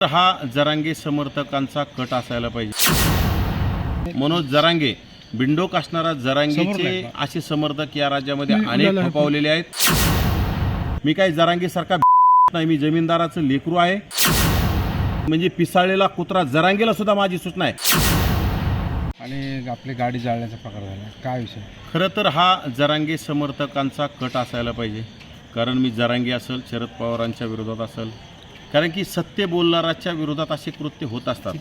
हा जरांगे समर्थकांचा कट असायला पाहिजे। मनोज जरांगे बिंडोक असणारा जरांगेचे असे समर्थक या राज्यामध्ये अनेक खपावलेले आहेत। मी काही जरांगे सारखा नाही, मी जमीनदाराचं लेकरू आहे। म्हणजे पिसाळलेला कुत्रा जरांगेला सुद्धा माझी सूचना आहे। आणि आपली गाडी जाळण्याचा प्रकार झाला, काय विषय? खरं तर हा जरांगे समर्थकांचा कट असायला पाहिजे, कारण मी जरांगे असेल, शरद पवारांच्या विरोधात असेल, कारण की सत्य बोलणाऱ्याच्या विरोधात असे कृत्य होत असतात।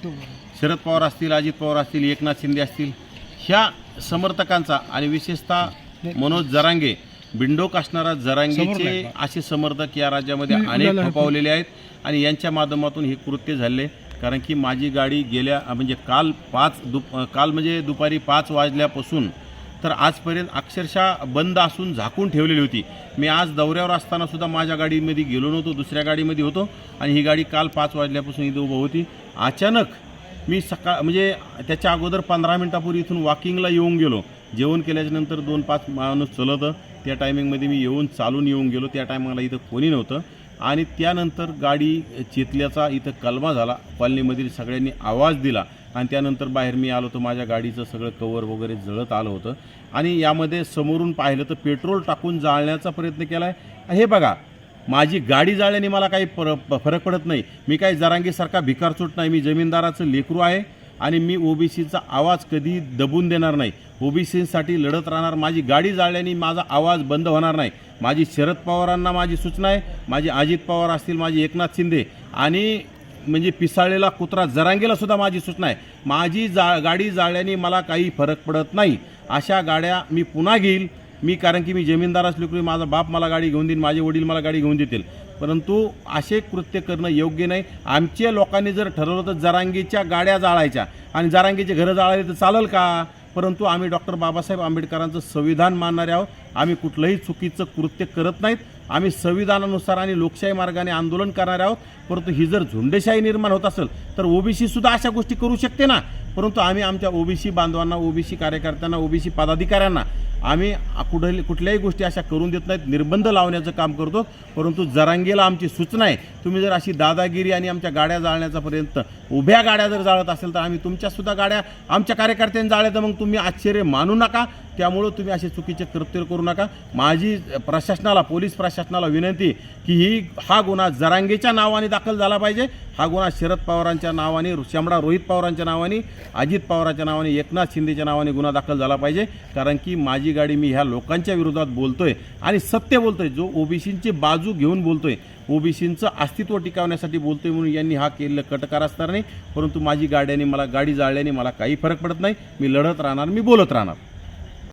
शरद पवार असतील, अजित पवार असतील, एकनाथ शिंदे असतील, ह्या समर्थकांचा आणि विशेषतः मनोज जरांगे बिंडोक असणारा जरांगेचे असे समर्थक या राज्यामध्ये अनेक खपावलेले आहेत आणि यांच्या माध्यमातून हे कृत्य झाले। कारण की माझी गाडी गेल्या म्हणजे काल म्हणजे दुपारी 5 वाजल्यापासून तर आजपर्यंत अक्षरशः बंद असून झाकून ठेवलेली होती। मी आज दौऱ्यावर असताना सुद्धा माझ्या गाडीमध्ये गेलो नव्हतो, दुसऱ्या गाडीमध्ये होतो आणि ही गाडी काल 5 वाजल्यापासून इथं उभं होती। अचानक मी म्हणजे त्याच्या अगोदर 15 मिनिटापूर्वी इथून वॉकिंगला येऊन गेलो। जेवण केल्याच्यानंतर 2-5 माणूस चलत त्या टायमिंगमध्ये मी चालून येऊन गेलो। त्या टायमिंगला इथं कोणी नव्हतं आणि त्यानंतर गाडी चेतल्याचा इथं कलमा झाला। कॉलनीमधील सगळ्यांनी आवाज दिला आणि त्यानंतर बाहेर मी आलो तर माझ्या गाडीचं सगळं कवर वगैरे जळत आलं होतं आणि यामध्ये समोरून पाहिलं तर पेट्रोल टाकून जाळण्याचा प्रयत्न केला आहे। हे बघा, माझी गाडी जाळल्याने मला काही फरक पडत नाही। मी काही जरांगेसारखा भिकारचोट नाही, मी जमीनदाराचं लेकरू आहे आणि मी ओबीसीचा आवाज कधी दबून देणार नाही। ओबीसीसाठी लढत राहणार। माझी गाडी जाळल्याने माझा आवाज बंद होणार नाही। माझी शरद पवारांना माझी सूचना आहे, माझी अजित पवार असतील, माझी एकनाथ शिंदे आणि म्हणजे पिसाळलेला कुत्रा जरांगेला सुद्धा माझी सूचना आहे। माझी गाडी जाळल्याने मला काही फरक पडत नाही। अशा गाड्या मी पुन्हा घेईल, कारण की मी जमीनदार असलो, माझा बाप मला गाडी घेऊन देईल, माझे वडील मला गाडी घेऊन देतील, परंतु असे कृत्य करणं योग्य नाही। आमच्या लोकांनी जर ठरवलं तर जरांगेच्या गाड्या जाळायच्या आणि जरांगेचे घरं जाळायला तर चालेल का? परंतु आम्ही डॉक्टर बाबासाहेब आंबेडकरांचं संविधान मानणारे आहोत। आम्ही कुठलंही चुकीचं कृत्य करत नाहीत। आम्ही संविधानानुसार आणि लोकशाही मार्गाने आंदोलन करणारे आहोत। परंतु ही जर झुंडशाही निर्माण होत असेल तर ओबीसी सुद्धा अशा गोष्टी करू शकते ना। परंतु आम्ही आमच्या ओबीसी बांधवांना, ओबीसी कार्यकर्त्यांना, ओबीसी पदाधिकाऱ्यांना आम्ही कुठल्याही गोष्टी अशा करून देत नाहीत, निर्बंध लावण्याचं काम करतो। परंतु जरांगेला आमची सूचना आहे, तुम्ही जर अशी दादागिरी आणि आमच्या गाड्या जाळण्याचा पर्यंत उभ्या गाड्या जर जाळत असेल तर आम्ही तुमच्यासुद्धा गाड्या आमच्या कार्यकर्त्यांनी जाळल्या तर मग तुम्ही आश्चर्य मानू नका। त्यामुळं तुम्ही असे चुकीचे कृत्य करू नका। माझी प्रशासनाला, पोलीस प्रशासनाला विनंती की हा गुन्हा जरांगेच्या नावाने दाखल झाला पाहिजे। हा गुन्हा शरद पवारांच्या नावाने, शामळा रोहित पवारांच्या नावाने, अजित पवारांच्या नावाने, एकनाथ शिंदेच्या नावाने गुन्हा दाखल झाला पाहिजे। कारण की माझी गाडी, मी ह्या लोकांच्या विरोधात बोलतोय आणि सत्य बोलतोय, जो ओबीसींची बाजू घेऊन बोलतोय, ओबीसींचं अस्तित्व टिकवण्यासाठी बोलतोय, म्हणून यांनी हा केलेला कटकार असणार नाही। परंतु माझी गाडी जाळल्याने मला काही फरक पडत नाही। मी लढत राहणार, मी बोलत राहणार।